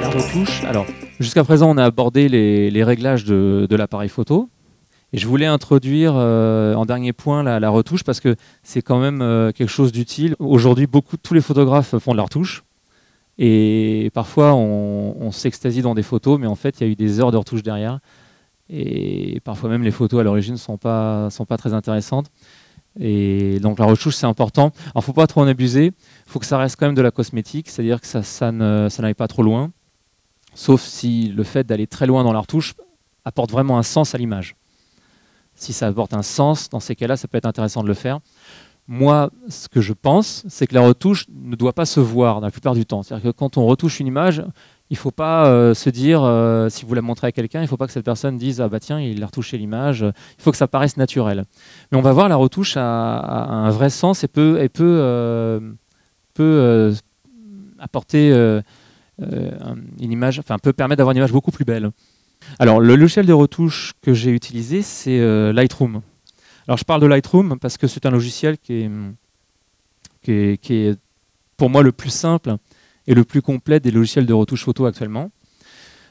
La retouche, alors jusqu'à présent on a abordé les réglages de l'appareil photo. Et je voulais introduire en dernier point la retouche parce que c'est quand même quelque chose d'utile. Aujourd'hui, tous les photographes font de la retouche. Et parfois, on s'extasie dans des photos, mais en fait, il y a eu des heures de retouche derrière. Et parfois même, les photos à l'origine ne sont pas très intéressantes. Et donc, la retouche, c'est important. Alors, il ne faut pas trop en abuser. Il faut que ça reste quand même de la cosmétique, c'est-à-dire que ça n'aille pas trop loin. Sauf si le fait d'aller très loin dans la retouche apporte vraiment un sens à l'image. Si ça apporte un sens, dans ces cas-là, ça peut être intéressant de le faire. Moi, ce que je pense, c'est que la retouche ne doit pas se voir la plupart du temps. C'est-à-dire que quand on retouche une image, il ne faut pas se dire, si vous la montrez à quelqu'un, il ne faut pas que cette personne dise « Ah bah tiens, il a retouché l'image ». Il faut que ça paraisse naturel. Mais on va voir, la retouche a un vrai sens et peut apporter une image, enfin peut permettre d'avoir une image beaucoup plus belle. Alors, le logiciel de retouche que j'ai utilisé, c'est Lightroom. Alors, je parle de Lightroom parce que c'est un logiciel qui est pour moi le plus simple et le plus complet des logiciels de retouche photo actuellement.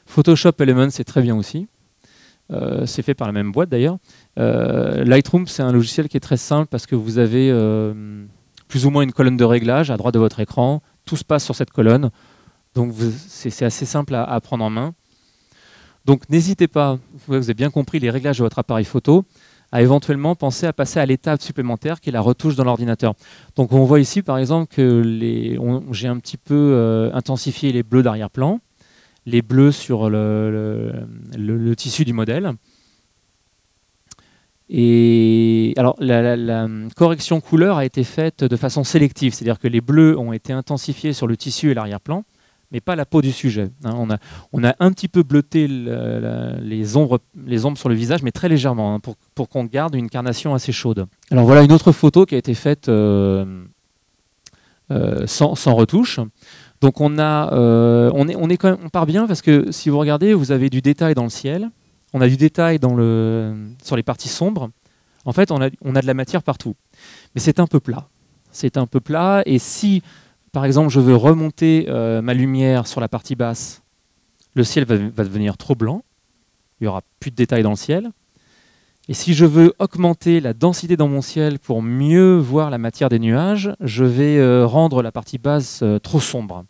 Photoshop Elements, c'est très bien aussi. C'est fait par la même boîte d'ailleurs. Lightroom, c'est un logiciel qui est très simple parce que vous avez plus ou moins une colonne de réglage à droite de votre écran. Tout se passe sur cette colonne. Donc, c'est assez simple à prendre en main. Donc n'hésitez pas, vous avez bien compris les réglages de votre appareil photo, à éventuellement penser à passer à l'étape supplémentaire qui est la retouche dans l'ordinateur. Donc on voit ici par exemple que j'ai un petit peu intensifié les bleus d'arrière-plan, les bleus sur le tissu du modèle. Et alors la correction couleur a été faite de façon sélective, c'est-à-dire que les bleus ont été intensifiés sur le tissu et l'arrière-plan, mais pas la peau du sujet. On a un petit peu bleuté les ombres sur le visage, mais très légèrement, pour qu'on garde une carnation assez chaude. Alors voilà une autre photo qui a été faite sans retouche. Donc on part bien parce que si vous regardez, vous avez du détail dans le ciel, on a du détail sur les parties sombres. En fait, on a de la matière partout. Mais c'est un peu plat. C'est un peu plat, et si par exemple, je veux remonter ma lumière sur la partie basse, le ciel va devenir trop blanc, il n'y aura plus de détails dans le ciel. Et si je veux augmenter la densité dans mon ciel pour mieux voir la matière des nuages, je vais rendre la partie basse trop sombre.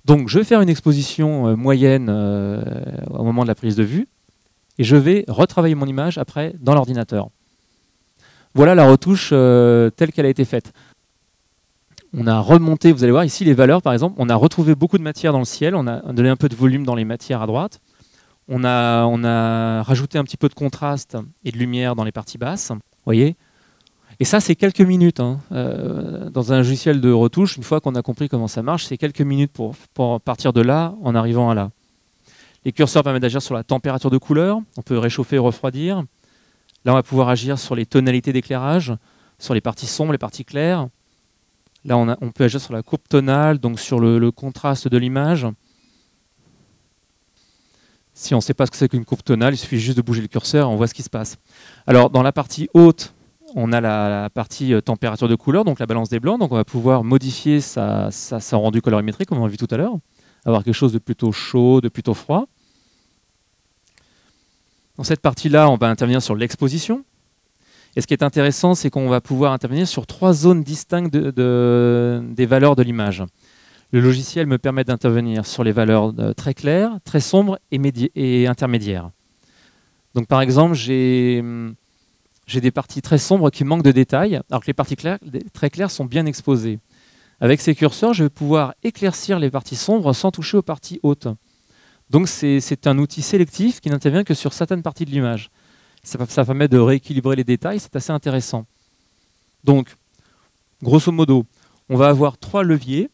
Donc je vais faire une exposition moyenne au moment de la prise de vue, et je vais retravailler mon image après dans l'ordinateur. Voilà la retouche telle qu'elle a été faite. On a remonté, vous allez voir ici les valeurs par exemple, on a retrouvé beaucoup de matière dans le ciel, on a donné un peu de volume dans les matières à droite, on a rajouté un petit peu de contraste et de lumière dans les parties basses, voyez. Et ça c'est quelques minutes, dans un logiciel de retouche, une fois qu'on a compris comment ça marche, c'est quelques minutes pour partir de là en arrivant à là. Les curseurs permettent d'agir sur la température de couleur, on peut réchauffer et refroidir. Là on va pouvoir agir sur les tonalités d'éclairage, sur les parties sombres, les parties claires. Là, on peut agir sur la courbe tonale, donc sur le contraste de l'image. Si on ne sait pas ce que c'est qu'une courbe tonale, il suffit juste de bouger le curseur et on voit ce qui se passe. Alors, dans la partie haute, on a la partie température de couleur, donc la balance des blancs. Donc, on va pouvoir modifier son rendu colorimétrique, comme on a vu tout à l'heure. Avoir quelque chose de plutôt chaud, de plutôt froid. Dans cette partie-là, on va intervenir sur l'exposition. Et ce qui est intéressant, c'est qu'on va pouvoir intervenir sur 3 zones distinctes des valeurs de l'image. Le logiciel me permet d'intervenir sur les valeurs très claires, très sombres et intermédiaires. Donc par exemple, j'ai des parties très sombres qui manquent de détails, alors que les parties très claires sont bien exposées. Avec ces curseurs, je vais pouvoir éclaircir les parties sombres sans toucher aux parties hautes. Donc c'est un outil sélectif qui n'intervient que sur certaines parties de l'image. Ça permet de rééquilibrer les détails, c'est assez intéressant. Donc, grosso modo, on va avoir 3 leviers,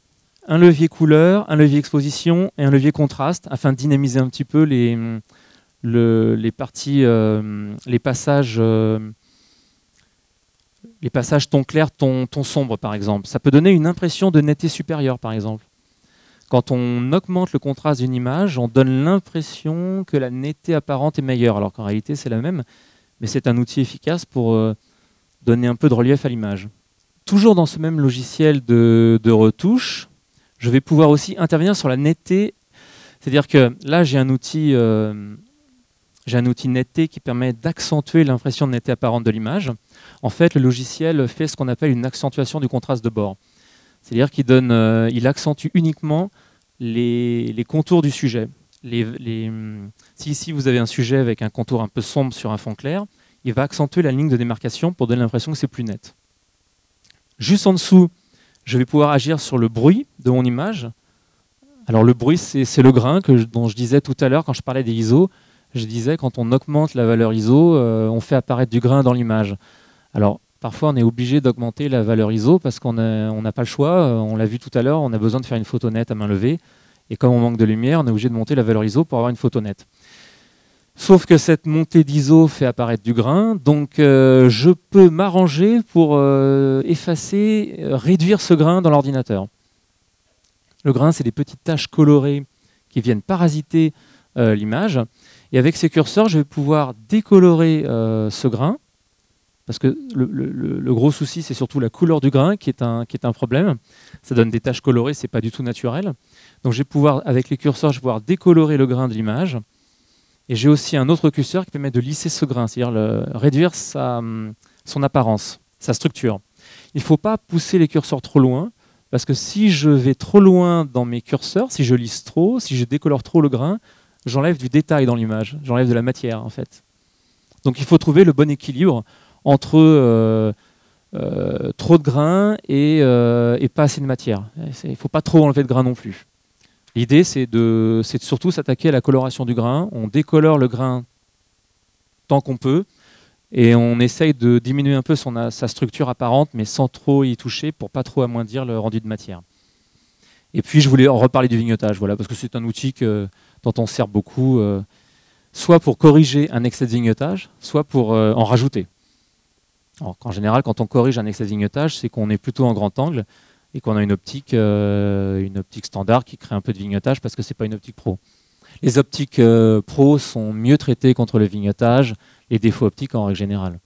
un levier couleur, un levier exposition et un levier contraste, afin de dynamiser un petit peu les passages ton clair, ton sombre, par exemple. Ça peut donner une impression de netteté supérieure, par exemple. Quand on augmente le contraste d'une image, on donne l'impression que la netteté apparente est meilleure, alors qu'en réalité c'est la même, mais c'est un outil efficace pour donner un peu de relief à l'image. Toujours dans ce même logiciel de retouche, je vais pouvoir aussi intervenir sur la netteté. C'est-à-dire que là, j'ai un outil netteté qui permet d'accentuer l'impression de netteté apparente de l'image. En fait, le logiciel fait ce qu'on appelle une accentuation du contraste de bord. C'est-à-dire qu'il accentue uniquement les contours du sujet. Si ici vous avez un sujet avec un contour un peu sombre sur un fond clair, il va accentuer la ligne de démarcation pour donner l'impression que c'est plus net. Juste en dessous, je vais pouvoir agir sur le bruit de mon image. Alors le bruit, c'est le grain dont je disais tout à l'heure quand je parlais des ISO. Je disais quand on augmente la valeur ISO, on fait apparaître du grain dans l'image. Alors parfois on est obligé d'augmenter la valeur ISO parce qu'on n'a pas le choix. On l'a vu tout à l'heure, on a besoin de faire une photo nette à main levée. Et comme on manque de lumière, on est obligé de monter la valeur ISO pour avoir une photo nette. Sauf que cette montée d'ISO fait apparaître du grain, donc je peux m'arranger pour effacer, réduire ce grain dans l'ordinateur. Le grain, c'est des petites taches colorées qui viennent parasiter l'image. Et avec ces curseurs, je vais pouvoir décolorer ce grain, parce que le gros souci, c'est surtout la couleur du grain qui est un problème. Ça donne des taches colorées, c'est pas du tout naturel. Donc je vais pouvoir, avec les curseurs, je vais pouvoir décolorer le grain de l'image. Et j'ai aussi un autre curseur qui permet de lisser ce grain, c'est-à-dire réduire son apparence, sa structure. Il ne faut pas pousser les curseurs trop loin, parce que si je vais trop loin dans mes curseurs, si je lisse trop, si je décolore trop le grain, j'enlève du détail dans l'image, j'enlève de la matière en fait. Donc il faut trouver le bon équilibre entre trop de grain et pas assez de matière. Il ne faut pas trop enlever de grain non plus. L'idée, c'est de surtout s'attaquer à la coloration du grain. On décolore le grain tant qu'on peut et on essaye de diminuer un peu sa structure apparente, mais sans trop y toucher pour pas trop amoindrir le rendu de matière. Et puis, je voulais en reparler du vignotage, voilà, parce que c'est un outil dont on sert beaucoup, soit pour corriger un excès de vignotage, soit pour en rajouter. Alors, en général, quand on corrige un excès de vignotage, c'est qu'on est plutôt en grand angle et qu'on a une optique standard qui crée un peu de vignotage parce que ce n'est pas une optique pro. Les optiques pro sont mieux traitées contre le vignotage, les défauts optiques en règle générale.